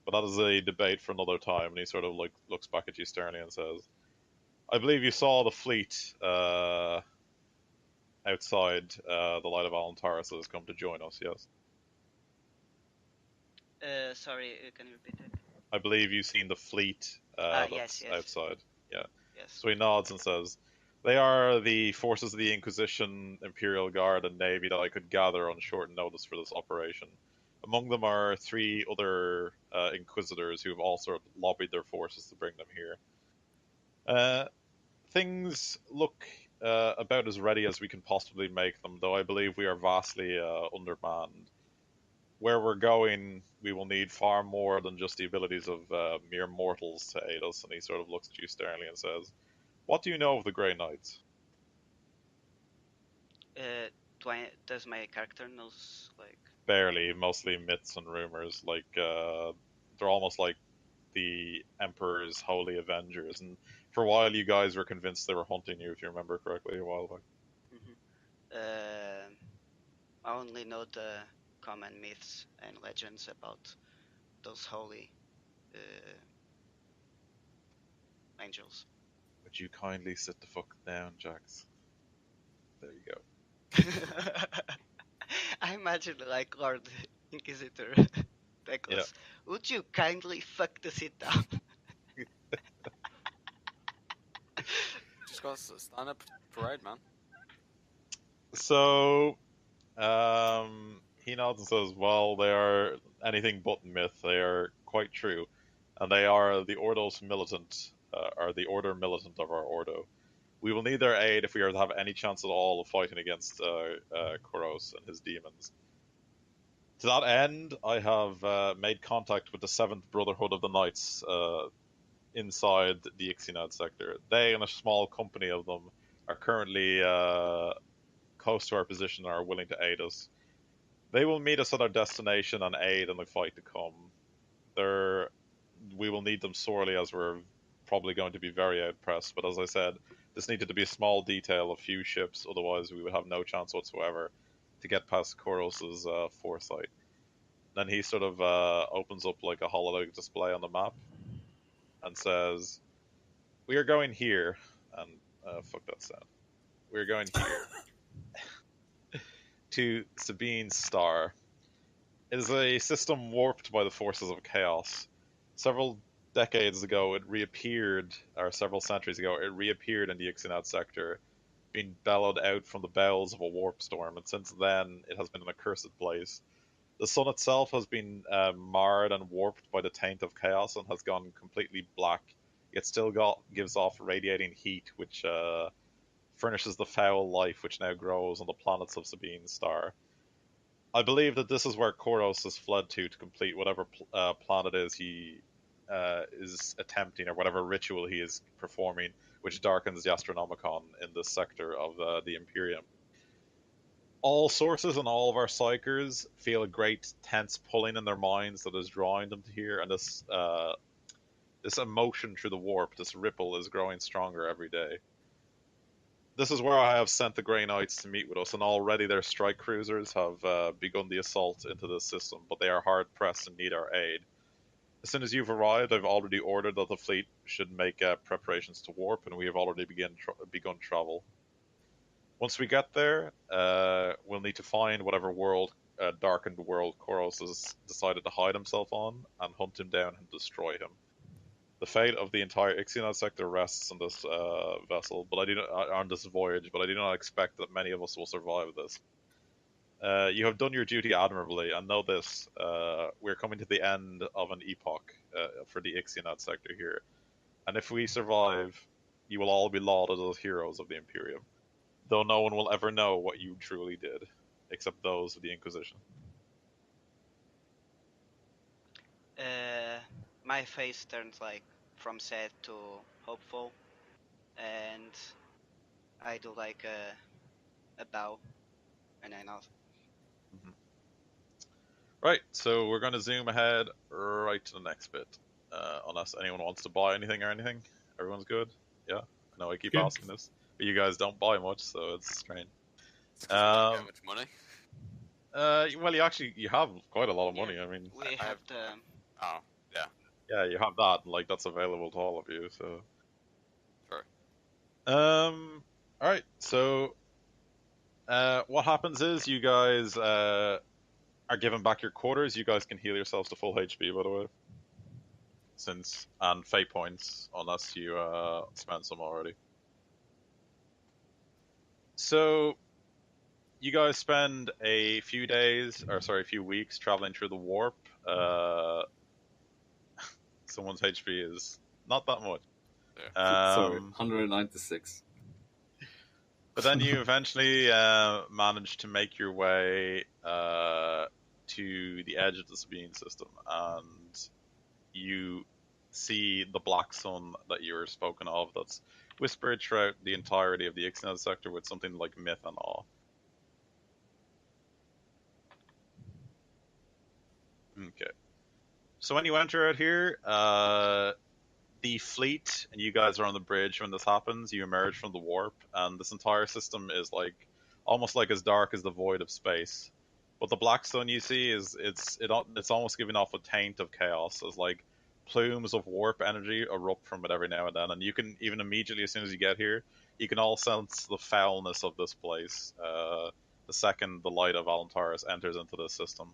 [SPEAKER 1] "But that is a debate for another time." And he sort of like looks back at you sternly and says, "I believe you saw the fleet outside the Light of Alantaris that has come to join us, yes?
[SPEAKER 2] Sorry, can you repeat it?
[SPEAKER 1] I believe you've seen the fleet
[SPEAKER 2] Yes,
[SPEAKER 1] that's
[SPEAKER 2] yes,
[SPEAKER 1] outside." Yeah.
[SPEAKER 2] yes.
[SPEAKER 1] So he nods and says, "They are the forces of the Inquisition, Imperial Guard, and Navy that I could gather on short notice for this operation. Among them are three other Inquisitors who have also lobbied their forces to bring them here. Uh, Things look about as ready as we can possibly make them, though I believe we are vastly undermanned. where we're going, we will need far more than just the abilities of mere mortals to aid us. And he sort of looks at you sternly and says, "What do you know of the Grey Knights?"
[SPEAKER 2] Does my character knows like?
[SPEAKER 1] Barely, mostly myths and rumors. Like they're almost like the Emperor's holy avengers. And for a while, you guys were convinced they were hunting you, if you remember correctly, a while back.
[SPEAKER 2] I only know the common myths and legends about those holy angels.
[SPEAKER 1] Would you kindly sit the fuck down, Jax? There you go.
[SPEAKER 2] I imagine like Lord Inquisitor Nicholas. Would you kindly fuck the sit down?
[SPEAKER 5] Just got to stand up parade, man.
[SPEAKER 1] So, he nods and says, "Well, they are anything but myth. They are quite true, and they are the Ordos Militant, or the Order Militant of our Ordo. We will need their aid if we are to have any chance at all of fighting against Koros and his demons. To that end, I have made contact with the Seventh Brotherhood of the Knights inside the Ixinad sector. They and a small company of them are currently close to our position and are willing to aid us. They will meet us at our destination and aid in the fight to come. We will need them sorely as we're probably going to be very outpressed, but as I said, this needed to be a small detail of few ships, otherwise we would have no chance whatsoever to get past Koros's foresight." Then he sort of opens up like a holodeck display on the map and says, "We are going here," and fuck that sound. "We are going here to Sabine's star. It is a system warped by the forces of chaos. Several decades ago, it reappeared, or several centuries ago, it reappeared in the Ixinad sector, being bellowed out from the bowels of a warp storm, and since then, it has been an accursed place. The sun itself has been marred and warped by the taint of chaos and has gone completely black, yet still gives off radiating heat, which furnishes the foul life which now grows on the planets of Sabine's star. I believe that this is where Koros has fled to complete whatever plan it is he is attempting, or whatever ritual he is performing, which darkens the Astronomicon in this sector of the Imperium. All sources and all of our psychers feel a great tense pulling in their minds that is drawing them to here, and this emotion through the warp, this ripple, is growing stronger every day. This is where I have sent the Grey Knights to meet with us, and already their strike cruisers have begun the assault into this system, but they are hard-pressed and need our aid. As soon as you've arrived, I've already ordered that the fleet should make preparations to warp, and we have already begun travel. Once we get there, we'll need to find whatever darkened world Koros has decided to hide himself on, and hunt him down and destroy him. The fate of the entire Ixinad sector rests on this vessel, but on this voyage. But I do not expect that many of us will survive this. You have done your duty admirably, and know this: we're coming to the end of an epoch for the Ixinad sector here, and if we survive, you will all be lauded as heroes of the Imperium, though no one will ever know what you truly did, except those of the Inquisition."
[SPEAKER 2] My face turns like from sad to hopeful, and I do like a bow, and I nod.
[SPEAKER 1] Mm-hmm. Right, so we're going to zoom ahead right to the next bit, unless anyone wants to buy anything or anything. Everyone's good? Yeah? I know I keep asking this, but you guys don't buy much, so it's strange.
[SPEAKER 5] It's because we don't get much money.
[SPEAKER 1] Well, you have quite a lot of money. I mean,
[SPEAKER 2] we have the.
[SPEAKER 5] Oh, yeah.
[SPEAKER 1] Yeah, you have that, and like that's available to all of you. So,
[SPEAKER 5] True.
[SPEAKER 1] all right. So, what happens is you guys are given back your quarters. You guys can heal yourselves to full HP, by the way, and fate points unless you spend some already. So, you guys spend a few weeks traveling through the warp. Someone's HP is not that much.
[SPEAKER 5] Yeah.
[SPEAKER 6] Sorry, 196.
[SPEAKER 1] But then you eventually manage to make your way to the edge of the Sabine system, and you see the black sun that you were spoken of that's whispered throughout the entirety of the Ixnad sector with something like myth and awe. Okay. So when you enter out here, the fleet, and you guys are on the bridge when this happens, you emerge from the warp, and this entire system is like almost like as dark as the void of space. But the black sun you see it's almost giving off a taint of chaos, as like plumes of warp energy erupt from it every now and then, and you can even immediately as soon as you get here, you can all sense the foulness of this place. The second the light of Alantaris enters into the system.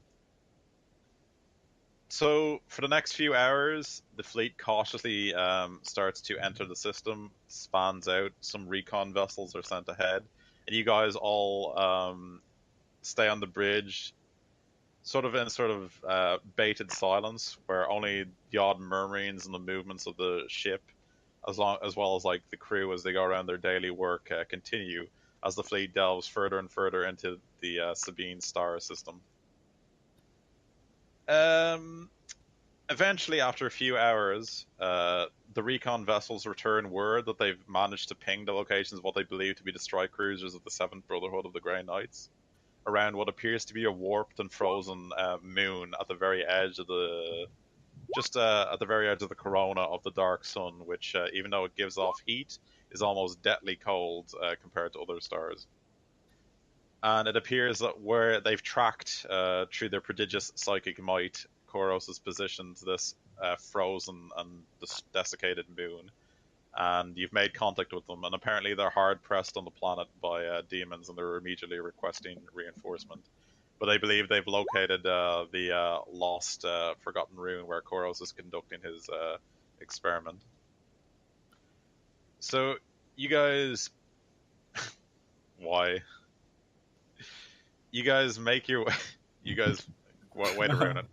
[SPEAKER 1] So, for the next few hours, the fleet cautiously starts to enter the system, spans out, some recon vessels are sent ahead, and you guys all stay on the bridge, sort of in baited silence, where only the odd murmurings and the movements of the ship, as well as like the crew as they go around their daily work, continue as the fleet delves further and further into the Sabine star system. Eventually, after a few hours, the recon vessels return word that they've managed to ping the locations of what they believe to be the strike cruisers of the Seventh Brotherhood of the Grey Knights around what appears to be a warped and frozen moon at the very edge of the at the very edge of the corona of the dark sun, which, even though it gives off heat, is almost deathly cold compared to other stars. And it appears that where they've tracked through their prodigious psychic might Koros' position to this frozen and desiccated moon, and you've made contact with them, and apparently they're hard pressed on the planet by demons, and they're immediately requesting reinforcement. But they believe they've located the lost, forgotten rune where Koros is conducting his experiment. So, you guys... Why? You guys make your way... You guys... Way to ruin it.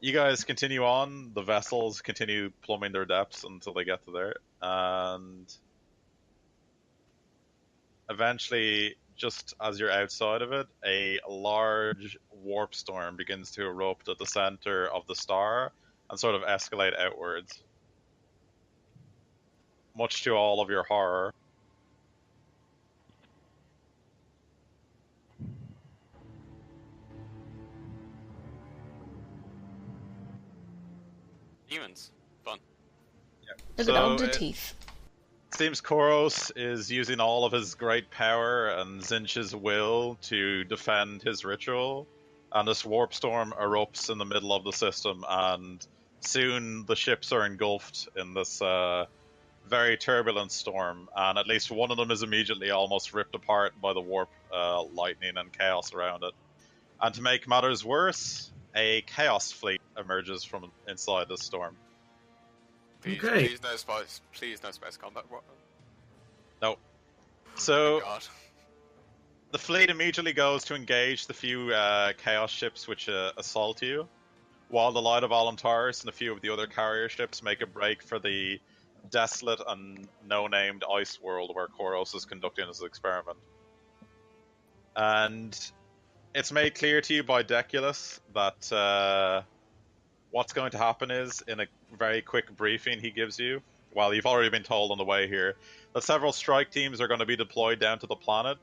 [SPEAKER 1] You guys continue on. The vessels continue plumbing their depths until they get to there. And eventually, just as you're outside of it, a large warp storm begins to erupt at the center of the star and sort of escalate outwards. Much to all of your horror.
[SPEAKER 5] Demons. Fun.
[SPEAKER 4] Look at all the teeth.
[SPEAKER 1] It seems Koros is using all of his great power and Zinch's will to defend his ritual, and this warp storm erupts in the middle of the system, and soon the ships are engulfed in this very turbulent storm, and at least one of them is immediately almost ripped apart by the warp lightning and chaos around it. And to make matters worse, a chaos fleet emerges from inside the storm.
[SPEAKER 5] Please no spice. Please no space combat.
[SPEAKER 1] No. So,
[SPEAKER 5] God.
[SPEAKER 1] the fleet immediately goes to engage the few chaos ships which assault you, while the Light of Alantaris and a few of the other carrier ships make a break for the desolate and no-named ice world where Koros is conducting his experiment. And it's made clear to you by Deculus that what's going to happen is, in a very quick briefing he gives you, well, you've already been told on the way here, that several strike teams are going to be deployed down to the planet,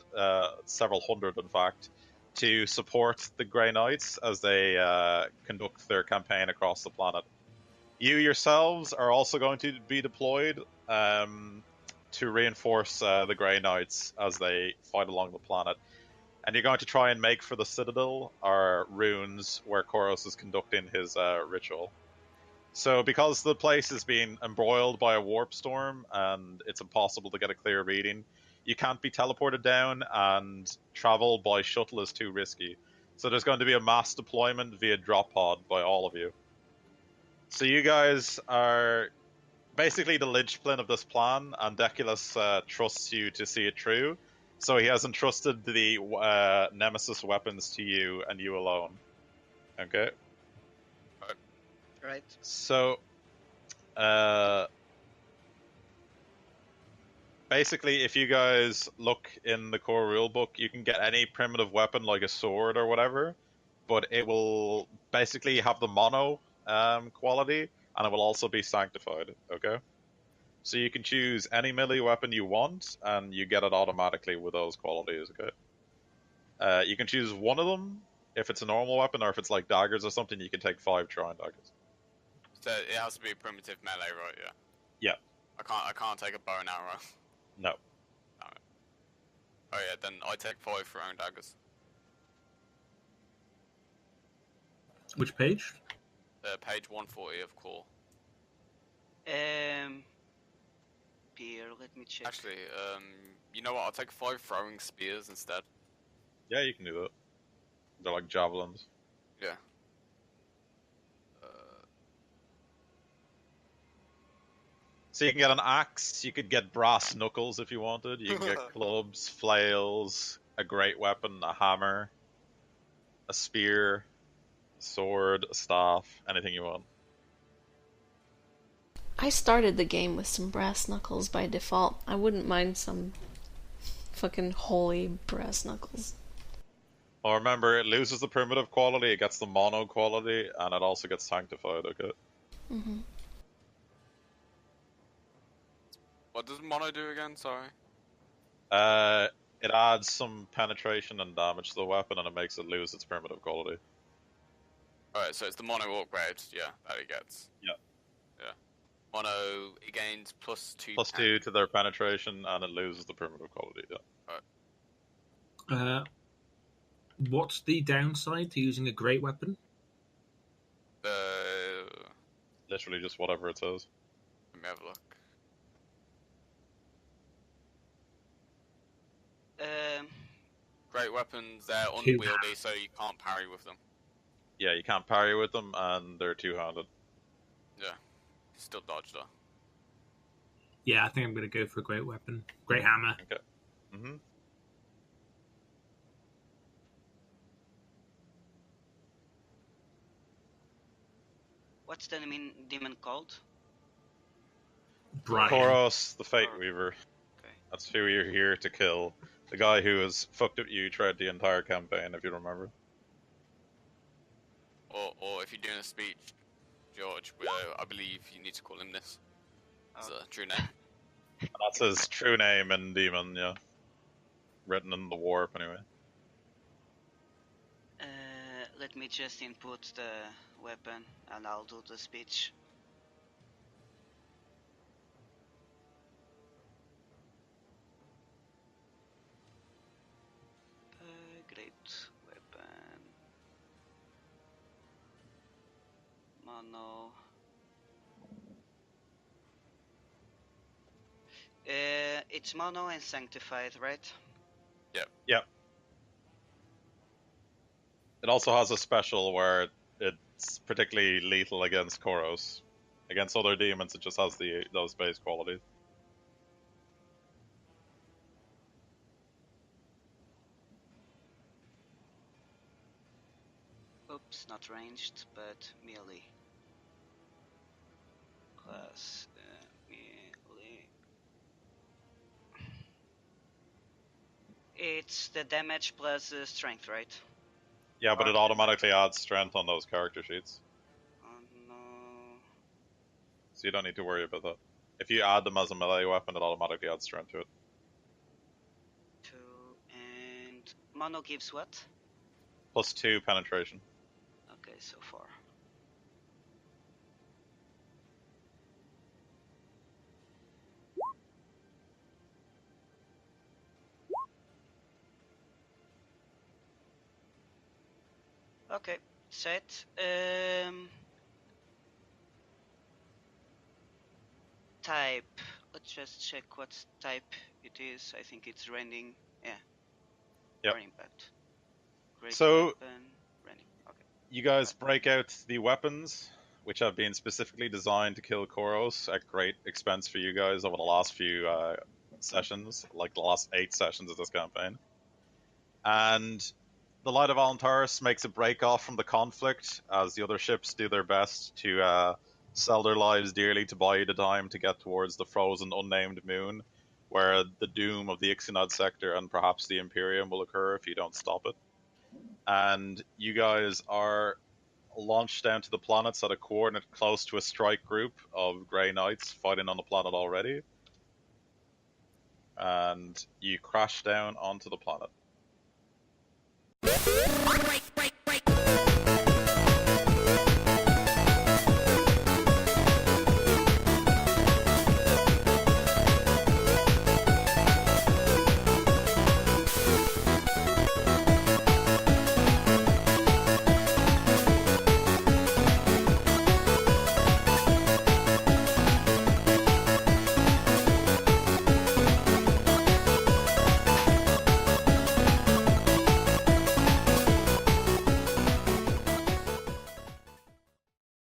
[SPEAKER 1] several hundred in fact, to support the Grey Knights as they conduct their campaign across the planet. You yourselves are also going to be deployed to reinforce the Grey Knights as they fight along the planet. And you're going to try and make for the Citadel, or runes, where Koros is conducting his ritual. So because the place is being embroiled by a warp storm, and it's impossible to get a clear reading, you can't be teleported down, and travel by shuttle is too risky. So there's going to be a mass deployment via drop pod by all of you. So you guys are basically the linchpin of this plan, and Deculus trusts you to see it through. So he has entrusted the Nemesis weapons to you, and you alone. Okay?
[SPEAKER 2] Right.
[SPEAKER 1] So, basically, if you guys look in the core rulebook, you can get any primitive weapon like a sword or whatever, but it will basically have the mono quality, and it will also be sanctified. Okay, so you can choose any melee weapon you want, and you get it automatically with those qualities. Okay, you can choose one of them if it's a normal weapon, or if it's like daggers or something, you can take 5 Trine daggers.
[SPEAKER 5] So it has to be primitive melee, right? Yeah.
[SPEAKER 1] Yeah.
[SPEAKER 5] I can't take a bow and arrow.
[SPEAKER 1] No.
[SPEAKER 5] Oh yeah, then I take 5 throwing daggers.
[SPEAKER 3] Which page?
[SPEAKER 5] Page 140 of core.
[SPEAKER 2] Here, let me check.
[SPEAKER 5] Actually, you know what? I'll take 5 throwing spears instead.
[SPEAKER 1] Yeah, you can do that. They're like javelins.
[SPEAKER 5] Yeah.
[SPEAKER 1] So you can get an axe, you could get brass knuckles if you wanted, you can get clubs, flails, a great weapon, a hammer, a spear, a sword, a staff, anything you want.
[SPEAKER 4] I started the game with some brass knuckles by default. I wouldn't mind some fucking holy brass knuckles.
[SPEAKER 1] Well, remember, it loses the primitive quality, it gets the mono quality, and it also gets sanctified, okay?
[SPEAKER 4] Mm-hmm.
[SPEAKER 5] What does mono do again? Sorry.
[SPEAKER 1] It adds some penetration and damage to the weapon, and it makes it lose its primitive quality.
[SPEAKER 5] Alright, so it's the mono upgrade, yeah, that it gets.
[SPEAKER 1] Yeah.
[SPEAKER 5] Yeah. Mono, it gains +2.
[SPEAKER 1] +2 to their penetration, and it loses the primitive quality, yeah.
[SPEAKER 3] What's the downside to using a great weapon?
[SPEAKER 1] Literally just whatever it says.
[SPEAKER 5] Let me have a look. Great weapons, they're unwieldy, so you can't parry with them.
[SPEAKER 1] Yeah, you can't parry with them, and they're two-handed.
[SPEAKER 5] Yeah. Still dodge, though.
[SPEAKER 3] Yeah, I think I'm going to go for a great weapon. Great hammer.
[SPEAKER 1] Okay. Mm-hmm.
[SPEAKER 2] What's the demon called?
[SPEAKER 3] Brian.
[SPEAKER 1] Koros, the Fate Weaver.
[SPEAKER 2] Okay.
[SPEAKER 1] That's who you're here to kill. The guy who has fucked up you throughout the entire campaign, if you remember.
[SPEAKER 5] Or if you're doing a speech, George, I believe you need to call him this. It's a true name.
[SPEAKER 1] That's his true name in Demon, yeah. Written in the warp, anyway.
[SPEAKER 2] Let me just input the weapon and I'll do the speech. Great weapon. Mono. It's mono and sanctified, right?
[SPEAKER 1] Yep. It also has a special where it's particularly lethal against Koros. Against other demons, it just has those base qualities.
[SPEAKER 2] Oops, not ranged, but melee. Class melee. It's the damage plus strength, right?
[SPEAKER 1] Yeah, but it automatically adds strength on those character sheets.
[SPEAKER 2] Oh no.
[SPEAKER 1] So you don't need to worry about that. If you add them as a melee weapon, it automatically adds strength to it.
[SPEAKER 2] 2 and mono gives what?
[SPEAKER 1] +2 penetration.
[SPEAKER 2] Okay, so far. Okay, set. Type. Let's just check what type it is. I think it's rending. Yeah.
[SPEAKER 1] Yep.
[SPEAKER 2] Or impact. Great
[SPEAKER 1] So,
[SPEAKER 2] weapon. Rending. Okay.
[SPEAKER 1] you guys break out the weapons, which have been specifically designed to kill Koros at great expense for you guys over the last few sessions, like the last 8 sessions of this campaign. And the Light of Alantaris makes a break off from the conflict as the other ships do their best to sell their lives dearly to buy you the time to get towards the frozen, unnamed moon, where the doom of the Ixnad sector and perhaps the Imperium will occur if you don't stop it. And you guys are launched down to the planets at a coordinate close to a strike group of Grey Knights fighting on the planet already. And you crash down onto the planet.